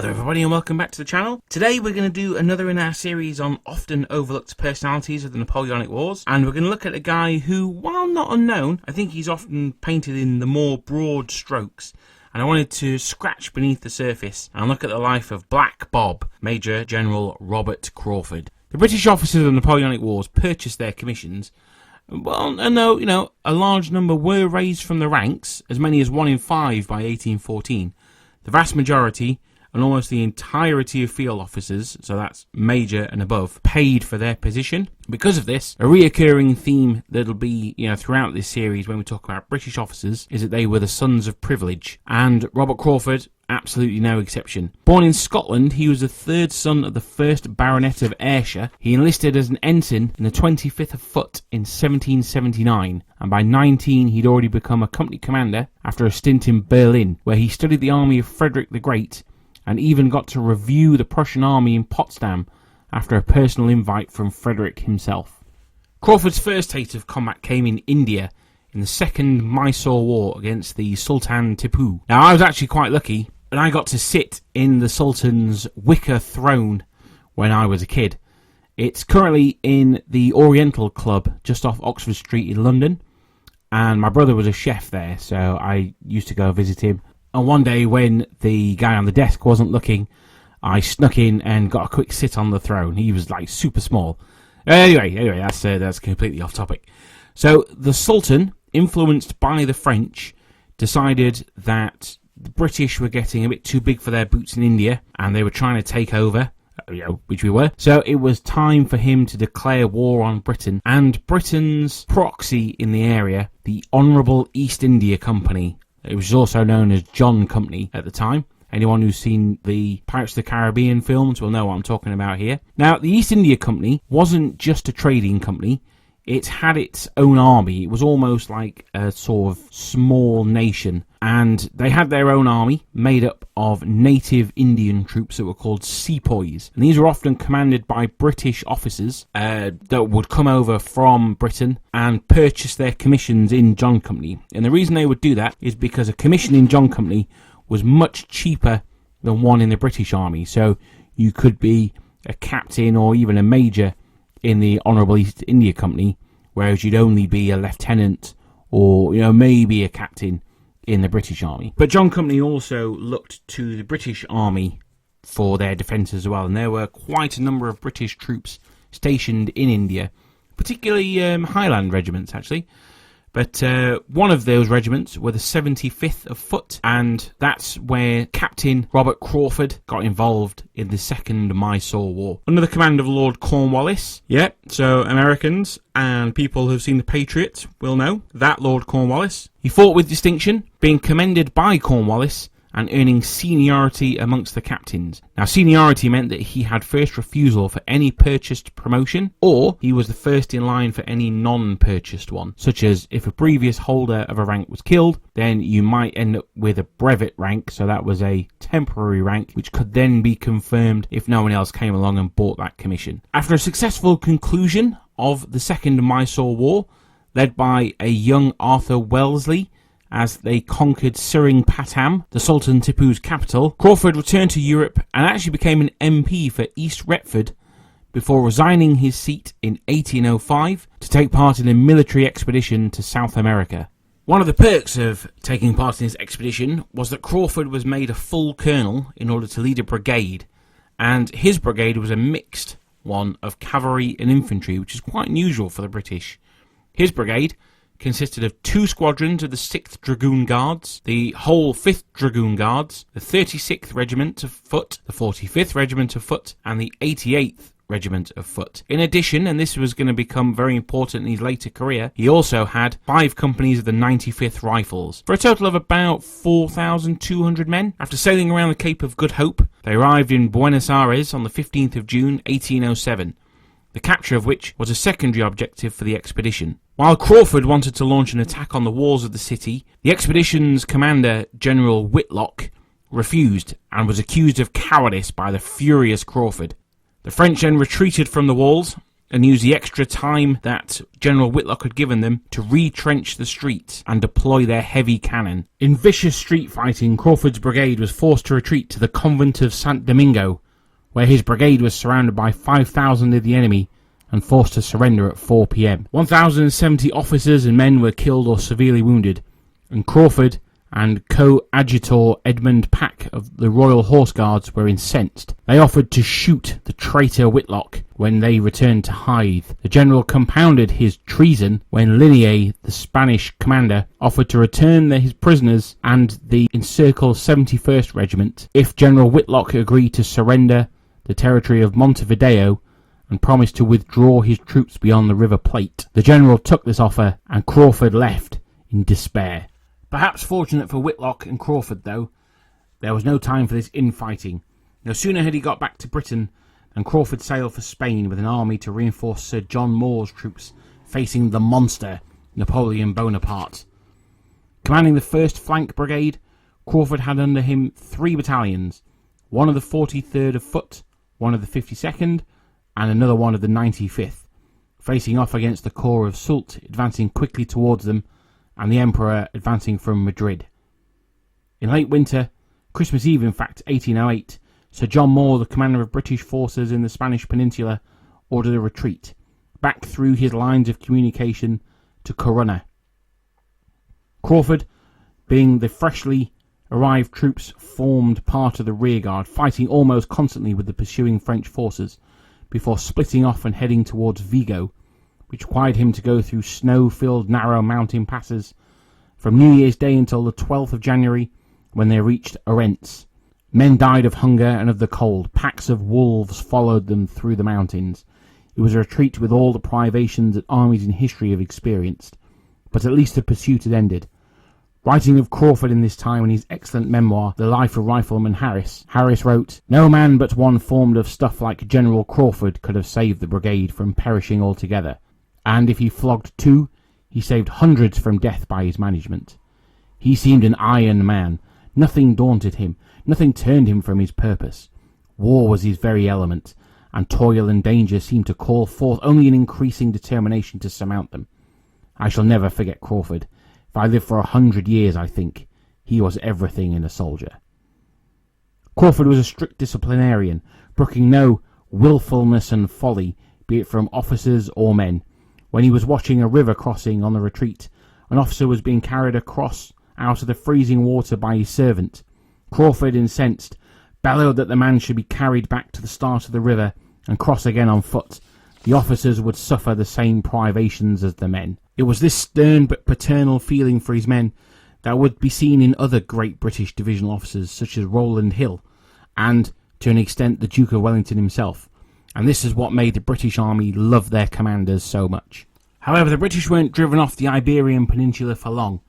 Hello everybody and welcome back to the channel. Today we're going to do another in our series on often overlooked personalities of the Napoleonic Wars, and we're going to look at a guy who, while not unknown, I think he's often painted in the more broad strokes, and I wanted to scratch beneath the surface and look at the life of Black Bob, Major General Robert Crawford. The British officers of the Napoleonic Wars purchased their commissions. Well, and though, a large number were raised from the ranks, as many as 1 in 5 by 1814, the vast majority, and almost the entirety of field officers, so that's major and above, paid for their position. Because of this, a reoccurring theme that'll be, throughout this series when we talk about British officers is that they were the sons of privilege, and Robert Crawford, absolutely no exception. Born in Scotland, he was the third son of the first Baronet of Ayrshire. He enlisted as an ensign in the 25th of Foot in 1779, and by 19 he'd already become a company commander after a stint in Berlin, where he studied the army of Frederick the Great, and even got to review the Prussian army in Potsdam after a personal invite from Frederick himself. Crawford's first taste of combat came in India in the Second Mysore War against the Sultan Tipu. Now, I was actually quite lucky, and I got to sit in the Sultan's wicker throne when I was a kid. It's currently in the Oriental Club just off Oxford Street in London, and my brother was a chef there, so I used to go visit him. And one day when the guy on the desk wasn't looking, I snuck in and got a quick sit on the throne. He was like super small. Anyway, that's completely off topic. So the Sultan, influenced by the French, decided that the British were getting a bit too big for their boots in India, and they were trying to take over, which we were. So it was time for him to declare war on Britain, and Britain's proxy in the area, the Honourable East India Company. It was also known as John Company at the time. Anyone who's seen the Pirates of the Caribbean films will know what I'm talking about here. Now, the East India Company wasn't just a trading company. It had its own army. It was almost like a sort of small nation. And they had their own army made up of native Indian troops that were called sepoys. And these were often commanded by British officers that would come over from Britain and purchase their commissions in John Company. And the reason they would do that is because a commission in John Company was much cheaper than one in the British Army. So you could be a captain or even a major in the Honourable East India Company, whereas you'd only be a lieutenant or maybe a captain in the British Army. But John Company also looked to the British Army for their defence as well, and there were quite a number of British troops stationed in India, particularly Highland regiments actually. But one of those regiments were the 75th of Foot, and that's where Captain Robert Crawford got involved in the Second Mysore War. Under the command of Lord Cornwallis. So Americans and people who've seen The Patriot will know that Lord Cornwallis. He fought with distinction, being commended by Cornwallis and earning seniority amongst the captains. Now, seniority meant that he had first refusal for any purchased promotion, or he was the first in line for any non-purchased one, such as if a previous holder of a rank was killed, then you might end up with a brevet rank, so that was a temporary rank, which could then be confirmed if no one else came along and bought that commission. After a successful conclusion of the Second Mysore War, led by a young Arthur Wellesley, as they conquered Seringapatam, the Sultan Tipu's capital, Crawford returned to Europe and actually became an MP for East Retford before resigning his seat in 1805 to take part in a military expedition to South America. One of the perks of taking part in this expedition was that Crawford was made a full colonel in order to lead a brigade, and his brigade was a mixed one of cavalry and infantry, which is quite unusual for the British. His brigade consisted of 2 squadrons of the 6th Dragoon Guards, the whole 5th Dragoon Guards, the 36th Regiment of Foot, the 45th Regiment of Foot, and the 88th Regiment of Foot. In addition, and this was going to become very important in his later career, he also had 5 companies of the 95th Rifles, for a total of about 4,200 men. After sailing around the Cape of Good Hope, they arrived in Buenos Aires on the 15th of June 1807, the capture of which was a secondary objective for the expedition. While Crawford wanted to launch an attack on the walls of the city, the expedition's commander, General Whitlock, refused and was accused of cowardice by the furious Crawford. The French then retreated from the walls, and used the extra time that General Whitlock had given them to retrench the streets and deploy their heavy cannon. In vicious street fighting, Crawford's brigade was forced to retreat to the convent of St. Domingo, where his brigade was surrounded by 5,000 of the enemy and forced to surrender at 4 p.m. 1,070 officers and men were killed or severely wounded, and Crawford and coadjutor Edmund Pack of the Royal Horse Guards were incensed. They offered to shoot the traitor Whitlock when they returned to Hythe. The general compounded his treason when Linnea, the Spanish commander, offered to return his prisoners and the encircled 71st Regiment if General Whitlock agreed to surrender the territory of Montevideo and promised to withdraw his troops beyond the River Plate. The general took this offer, and Crawford left in despair. Perhaps fortunate for Whitlock and Crawford, though, there was no time for this infighting. No sooner had he got back to Britain than Crawford sailed for Spain with an army to reinforce Sir John Moore's troops facing the monster Napoleon Bonaparte. Commanding the 1st Flank Brigade, Crawford had under him 3 battalions, one of the 43rd of Foot, one of the 52nd, and another one of the 95th, facing off against the corps of Soult advancing quickly towards them, and the Emperor advancing from Madrid. In late winter, Christmas Eve in fact, 1808, Sir John Moore, the commander of British forces in the Spanish Peninsula, ordered a retreat, back through his lines of communication to Corunna. Crawford, being the freshly arrived troops, formed part of the rearguard, fighting almost constantly with the pursuing French forces, before splitting off and heading towards Vigo, which required him to go through snow-filled narrow mountain passes from New Year's Day until the 12th of January, when they reached Ourense. Men died of hunger and of the cold. Packs of wolves followed them through the mountains. It was a retreat with all the privations that armies in history have experienced, but at least the pursuit had ended. Writing of Crawford in this time in his excellent memoir, The Life of Rifleman Harris, Harris wrote, "No man but one formed of stuff like General Crawford could have saved the brigade from perishing altogether, and if he flogged 2, he saved hundreds from death by his management. He seemed an iron man. Nothing daunted him, nothing turned him from his purpose. War was his very element, and toil and danger seemed to call forth only an increasing determination to surmount them. I shall never forget Crawford. If I live for 100 years, I think, he was everything in a soldier." Crawford was a strict disciplinarian, brooking no wilfulness and folly, be it from officers or men. When he was watching a river crossing on the retreat, an officer was being carried across out of the freezing water by his servant. Crawford, incensed, bellowed that the man should be carried back to the start of the river and cross again on foot. The officers would suffer the same privations as the men. It was this stern but paternal feeling for his men that would be seen in other great British divisional officers such as Rowland Hill and, to an extent, the Duke of Wellington himself, and this is what made the British Army love their commanders so much. However, the British weren't driven off the Iberian Peninsula for long,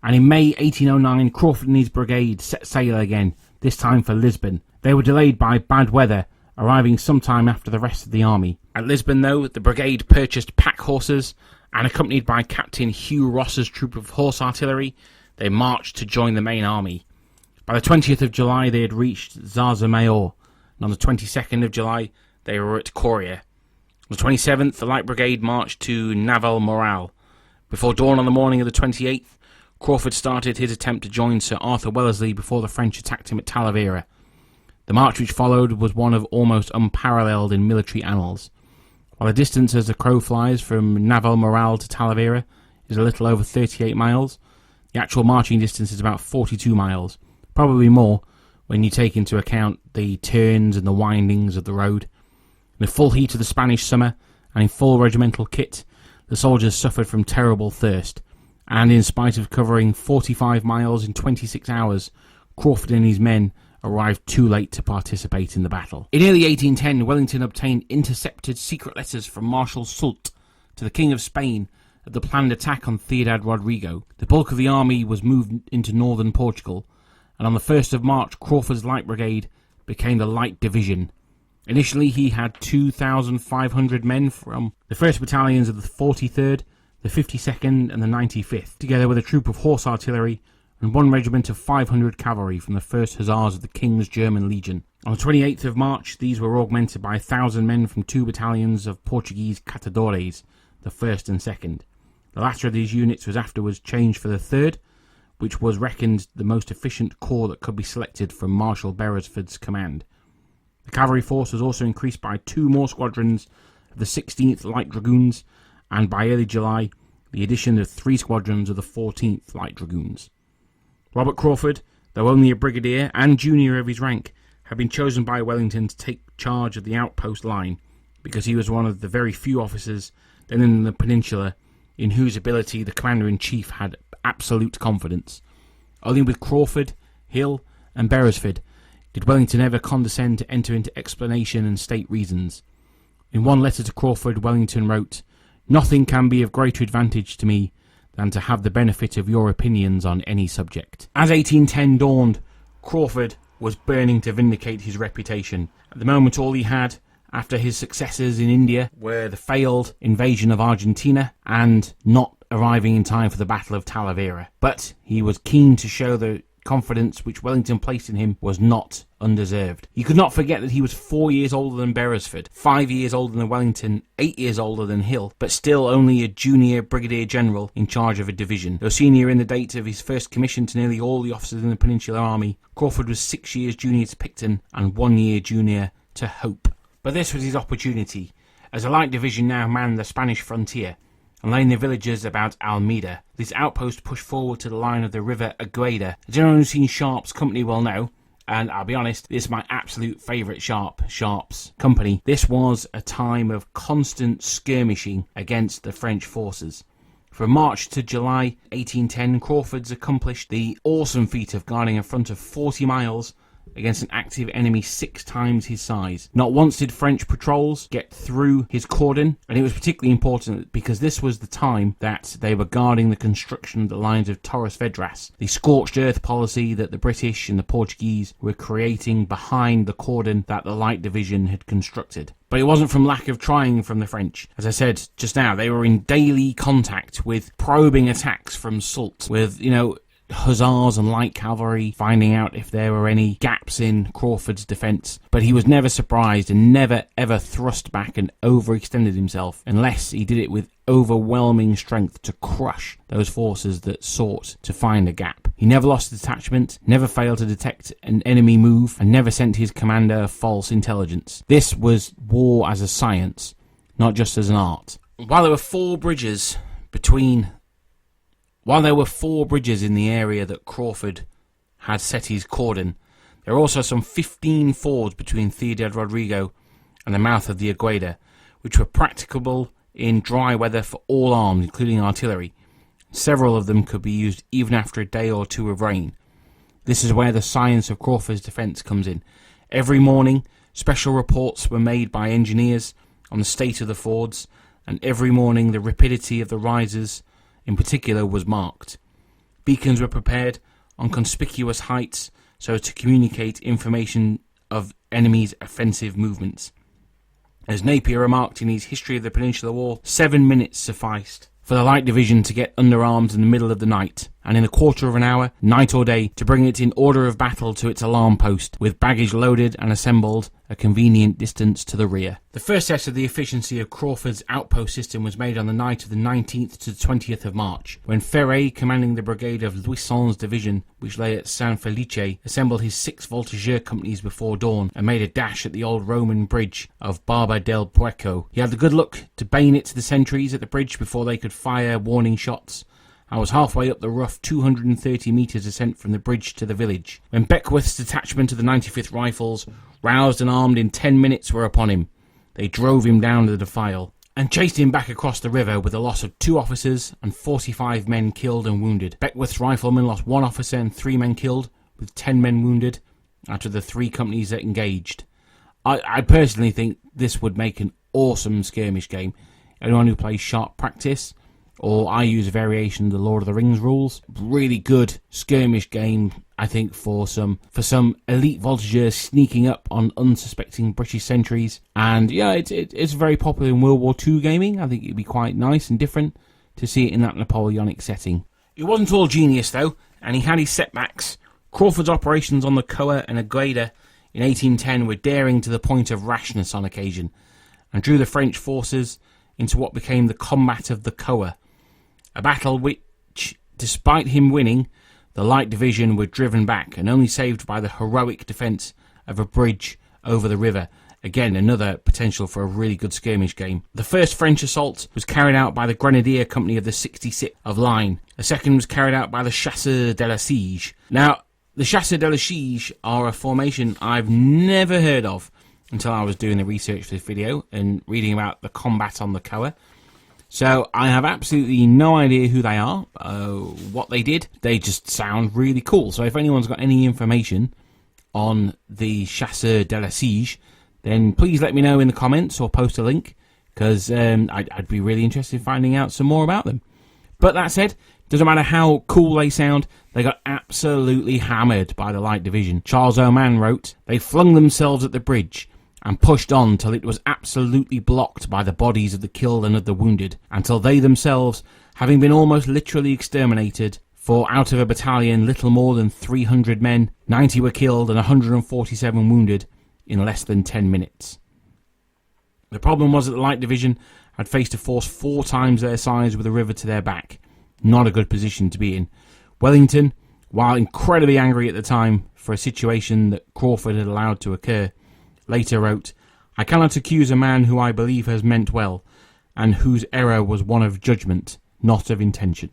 and in May 1809 Crawford and his brigade set sail again, this time for Lisbon. They were delayed by bad weather, arriving sometime after the rest of the army. At Lisbon, though, the brigade purchased pack horses, and accompanied by Captain Hugh Ross's troop of horse artillery, they marched to join the main army. By the 20th of July they had reached Zarzamayor, and on the 22nd of July they were at Coria. On the 27th the Light Brigade marched to Navalmoral. Before dawn on the morning of the 28th, Crawford started his attempt to join Sir Arthur Wellesley before the French attacked him at Talavera. The march which followed was one of almost unparalleled in military annals. While the distance as the crow flies from Navalmoral to Talavera is a little over 38 miles, the actual marching distance is about 42 miles, probably more when you take into account the turns and the windings of the road. In the full heat of the Spanish summer, and in full regimental kit, the soldiers suffered from terrible thirst, and in spite of covering 45 miles in 26 hours, Crawford and his men arrived too late to participate in the battle. In early 1810, Wellington obtained intercepted secret letters from Marshal Soult to the King of Spain of the planned attack on Ciudad Rodrigo. The bulk of the army was moved into northern Portugal, and on the 1st of March, Crawford's Light Brigade became the Light Division. Initially, he had 2,500 men from the 1st Battalions of the 43rd, the 52nd and the 95th, together with a troop of horse artillery and one regiment of 500 cavalry from the 1st Hussars of the King's German Legion. On the 28th of March, these were augmented by 1,000 men from 2 battalions of Portuguese catadores, the 1st and 2nd. The latter of these units was afterwards changed for the 3rd, which was reckoned the most efficient corps that could be selected from Marshal Beresford's command. The cavalry force was also increased by 2 more squadrons of the 16th Light Dragoons, and by early July, the addition of 3 squadrons of the 14th Light Dragoons. Robert Crawford, though only a brigadier and junior of his rank, had been chosen by Wellington to take charge of the outpost line because he was one of the very few officers then in the Peninsula in whose ability the commander-in-chief had absolute confidence. Only with Crawford, Hill and Beresford did Wellington ever condescend to enter into explanation and state reasons. In one letter to Crawford, Wellington wrote, "Nothing can be of greater advantage to me than to have the benefit of your opinions on any subject." As 1810 dawned, Crawford was burning to vindicate his reputation. At the moment, all he had, after his successes in India, were the failed invasion of Argentina and not arriving in time for the Battle of Talavera. But he was keen to show the confidence which Wellington placed in him was not undeserved. He could not forget that he was 4 years older than Beresford, 5 years older than Wellington, 8 years older than Hill, but still only a junior brigadier general in charge of a division. Though senior in the date of his first commission to nearly all the officers in the Peninsular Army, Crawford was 6 years junior to Picton and 1 year junior to Hope. But this was his opportunity, as a light division now manned the Spanish frontier and lay in the villages about Almeida. This outpost pushed forward to the line of the river Agueda. As anyone who's seen Sharp's company will know, and I'll be honest, this is my absolute favourite Sharp's company. This was a time of constant skirmishing against the French forces. From March to July 1810, Crawford's accomplished the awesome feat of guarding a front of 40 miles against an active enemy 6 times his size. Not once did French patrols get through his cordon, and it was particularly important because this was the time that they were guarding the construction of the lines of Torres Vedras, the scorched earth policy that the British and the Portuguese were creating behind the cordon that the Light Division had constructed. But it wasn't from lack of trying from the French. As I said just now, they were in daily contact with probing attacks from Soult, with, hussars and light cavalry finding out if there were any gaps in Crawford's defence. But he was never surprised and never ever thrust back and overextended himself unless he did it with overwhelming strength to crush those forces that sought to find a gap. He never lost a detachment, never failed to detect an enemy move, and never sent his commander false intelligence. This was war as a science, not just as an art. While there were 4 bridges in the area that Crawford had set his cordon, there were also some 15 fords between Ciudad Rodrigo and the mouth of the Agueda, which were practicable in dry weather for all arms, including artillery. Several of them could be used even after a day or 2 of rain. This is where the science of Crawford's defence comes in. Every morning, special reports were made by engineers on the state of the fords, and every morning the rapidity of the risers in particular was marked. Beacons were prepared on conspicuous heights so as to communicate information of enemies' offensive movements. As Napier remarked in his History of the Peninsular War, 7 minutes sufficed for the Light Division to get under arms in the middle of the night, and in a quarter of an hour, night or day, to bring it in order of battle to its alarm post, with baggage loaded and assembled a convenient distance to the rear. The first test of the efficiency of Crawford's outpost system was made on the night of the 19th to the 20th of March, when Ferret, commanding the brigade of Louison's division, which lay at San Felice, assembled his 6 voltigeur companies before dawn and made a dash at the old Roman bridge of Barba del Puerco. He had the good luck to bayonet the sentries at the bridge before they could fire warning shots. I was halfway up the rough 230 metres ascent from the bridge to the village, when Beckwith's detachment of the 95th Rifles, roused and armed in 10 minutes, were upon him. They drove him down the defile, and chased him back across the river with a loss of 2 officers and 45 men killed and wounded. Beckwith's riflemen lost 1 officer and 3 men killed, with 10 men wounded, out of the 3 companies that engaged. I personally think this would make an awesome skirmish game. Anyone who plays Sharp Practice, or I use a variation of the Lord of the Rings rules. Really good skirmish game, I think, for some elite voltigeurs sneaking up on unsuspecting British sentries. And yeah, it's very popular in World War II gaming. I think it'd be quite nice and different to see it in that Napoleonic setting. It wasn't all genius though, and he had his setbacks. Crawford's operations on the Coa and Agueda in 1810 were daring to the point of rashness on occasion, and drew the French forces into what became the Combat of the Coa, a battle which, despite him winning, the Light Division were driven back and only saved by the heroic defence of a bridge over the river. Again, another potential for a really good skirmish game. The first French assault was carried out by the Grenadier Company of the 66th of Line. The second was carried out by the Chasseurs de la Sige. Now, the Chasseurs de la Sige are a formation I've never heard of until I was doing the research for this video and reading about the combat on the Coa. So I have absolutely no idea who they are, what they did. They just sound really cool. So if anyone's got any information on the Chasseurs de la Sige, then please let me know in the comments or post a link, because I'd be really interested in finding out some more about them. But that said, doesn't matter how cool they sound, they got absolutely hammered by the Light Division. Charles Oman wrote, "They flung themselves at the bridge and pushed on till it was absolutely blocked by the bodies of the killed and of the wounded, until they themselves, having been almost literally exterminated, for out of a battalion little more than 300 men, 90 were killed and 147 wounded in less than 10 minutes. The problem was that the Light Division had faced a force 4 times their size with a river to their back. Not a good position to be in. Wellington, while incredibly angry at the time for a situation that Crawford had allowed to occur, later wrote, "I cannot accuse a man who I believe has meant well, and whose error was one of judgment, not of intention."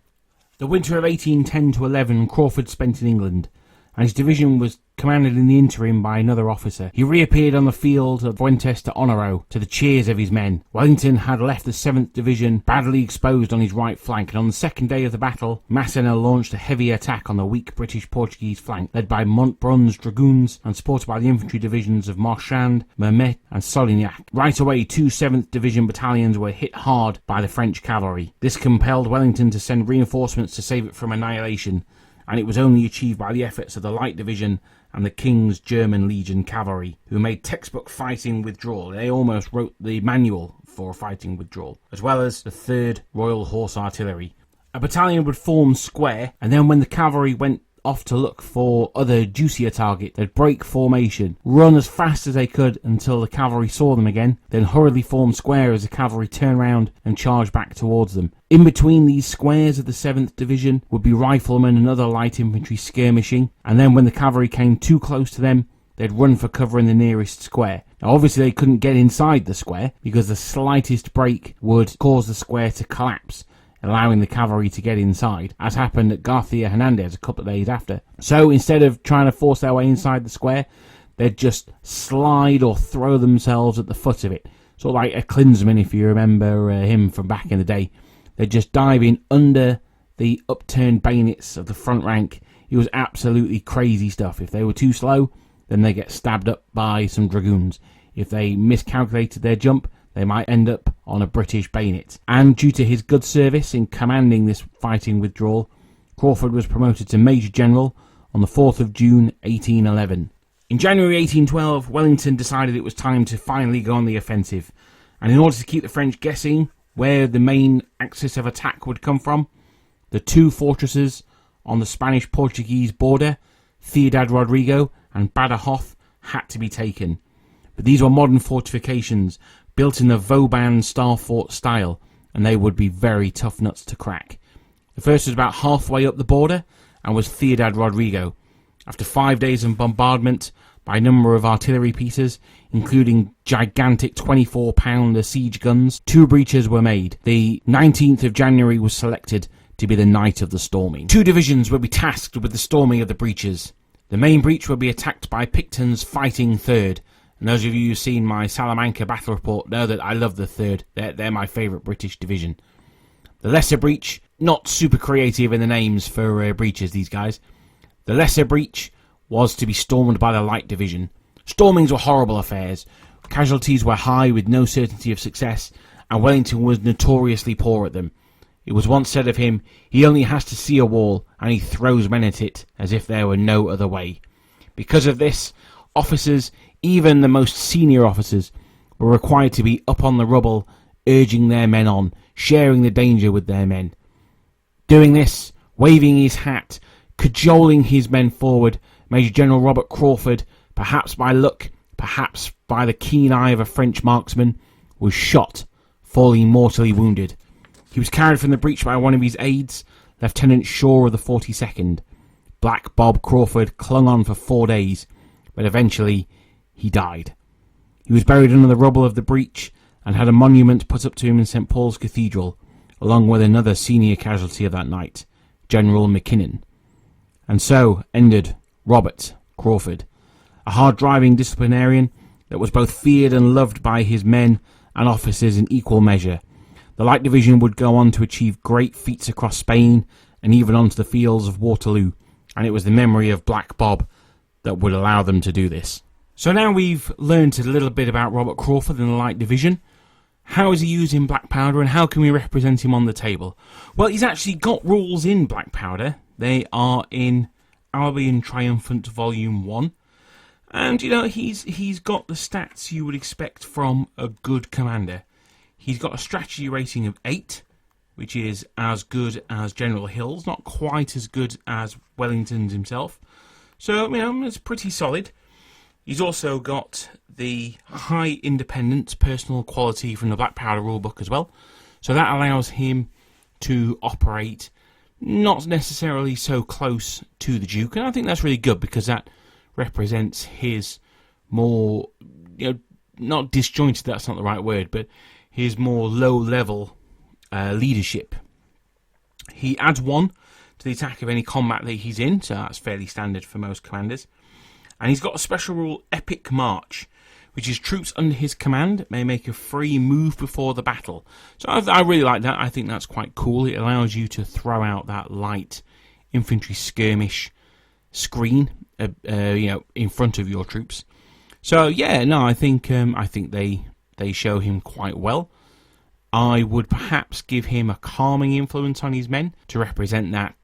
The winter of 1810-11 Crawford spent in England, and his division was commanded in the interim by another officer. He reappeared on the field of Fuentes to Onoro, to the cheers of his men. Wellington had left the 7th Division badly exposed on his right flank, and on the second day of the battle, Massena launched a heavy attack on the weak British-Portuguese flank, led by Montbrun's dragoons and supported by the infantry divisions of Marchand, Mermet and Solignac. Right away, 2 7th Division battalions were hit hard by the French cavalry. This compelled Wellington to send reinforcements to save it from annihilation, and it was only achieved by the efforts of the Light Division and the King's German Legion Cavalry, who made textbook fighting withdrawal. They almost wrote the manual for fighting withdrawal, as well as the 3rd Royal Horse Artillery. A battalion would form square, and then when the cavalry went off to look for other juicier target, they'd break formation, run as fast as they could until the cavalry saw them again, then hurriedly form square as the cavalry turned round and charged back towards them. In between these squares of the 7th Division would be riflemen and other light infantry skirmishing, and then when the cavalry came too close to them, they'd run for cover in the nearest square. Now obviously they couldn't get inside the square, because the slightest break would cause the square to collapse, allowing the cavalry to get inside, as happened at Garcia Hernandez a couple of days after. So instead of trying to force their way inside the square, they'd just slide or throw themselves at the foot of it. Sort of like a Klinsmann, if you remember him from back in the day. They'd just dive in under the upturned bayonets of the front rank. It was absolutely crazy stuff. If they were too slow, then they get stabbed up by some dragoons. If they miscalculated their jump, they might end up on a British bayonet. And due to his good service in commanding this fighting withdrawal, Crawford was promoted to Major General on the 4th of June 1811. In January 1812, Wellington decided it was time to finally go on the offensive, and in order to keep the French guessing where the main axis of attack would come from, the 2 fortresses on the Spanish-Portuguese border, Ciudad Rodrigo and Badajoz, had to be taken. But these were modern fortifications built in the Vauban star fort style, and they would be very tough nuts to crack. The first was about halfway up the border and was Ciudad Rodrigo. After 5 days of bombardment by a number of artillery pieces, including gigantic 24-pounder siege guns, 2 breaches were made. The 19th of January was selected to be the night of the storming. 2 divisions would be tasked with the storming of the breaches. The main breach would be attacked by Picton's Fighting 3rd, and those of you who've seen my Salamanca battle report know that I love the 3rd. They're my favourite British division. The lesser breach, not super creative in the names for breaches, these guys. The lesser breach was to be stormed by the Light Division. Stormings were horrible affairs. Casualties were high with no certainty of success, and Wellington was notoriously poor at them. It was once said of him, he only has to see a wall and he throws men at it as if there were no other way. Because of this, officers, even the most senior officers, were required to be up on the rubble, urging their men on, sharing the danger with their men. Doing this, waving his hat, cajoling his men forward, Major General Robert Crawford perhaps by luck, perhaps by the keen eye of a French marksman, was shot, falling mortally wounded. He was carried from the breach by one of his aides, Lieutenant Shaw of the 42nd. Black Bob Craufurd clung on for 4 days, but eventually he died. He was buried under the rubble of the breach and had a monument put up to him in St. Paul's Cathedral, along with another senior casualty of that night, General McKinnon. And so ended Robert Crawford, a hard-driving disciplinarian that was both feared and loved by his men and officers in equal measure. The Light Division would go on to achieve great feats across Spain and even onto the fields of Waterloo, and it was the memory of Black Bob that would allow them to do this. So now we've learned a little bit about Robert Crawford and the Light Division. How is he used in Black Powder, and how can we represent him on the table? Well, he's actually got rules in Black Powder. They are in Albion Triumphant Volume 1. And, you know, he's got the stats you would expect from a good commander. He's got a strategy rating of 8, which is as good as General Hill's, not quite as good as Wellington's himself. So, you know, it's pretty solid. He's also got the high independence personal quality from the Black Powder rulebook as well. So that allows him to operate not necessarily so close to the Duke. And I think that's really good because that represents his more, you know, not disjointed, that's not the right word, but his more low-level leadership. He adds 1 to the attack of any combat that he's in, so that's fairly standard for most commanders. And he's got a special rule, Epic March, which is troops under his command may make a free move before the battle. So I really like that. I think that's quite cool. It allows you to throw out that light infantry skirmish screen, you know, in front of your troops. So yeah, no, I think they show him quite well. I would perhaps give him a calming influence on his men to represent that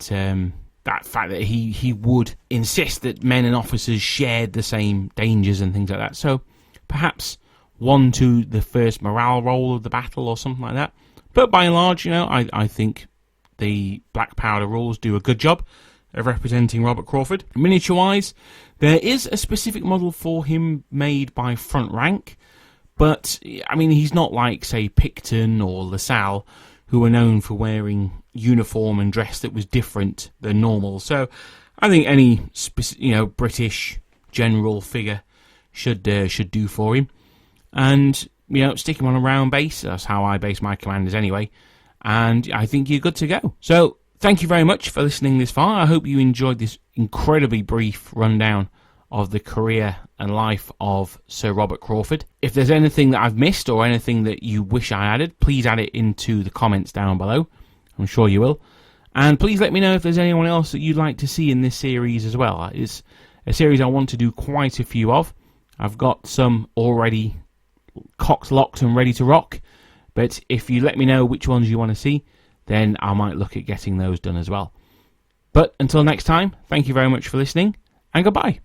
fact that he would insist that men and officers shared the same dangers and things like that. So perhaps 1 to the first morale roll of the battle or something like that. But by and large, you know, I think the Black Powder rules do a good job of representing Robert Crawford. Miniature-wise, there is a specific model for him made by Front Rank, but, I mean, he's not like, say, Picton or LaSalle, who were known for wearing uniform and dress that was different than normal. So I think any British general figure should do for him. And, you know, stick him on a round base. That's how I base my commanders anyway. And I think you're good to go. So thank you very much for listening this far. I hope you enjoyed this incredibly brief rundown of the career and life of Sir Robert Crawford. If there's anything that I've missed or anything that you wish I added, please add it into the comments down below. I'm sure you will. And please let me know if there's anyone else that you'd like to see in this series as well. It's a series I want to do quite a few of. I've got some already cocked, locked and ready to rock. But if you let me know which ones you want to see, then I might look at getting those done as well. But until next time, thank you very much for listening, and goodbye.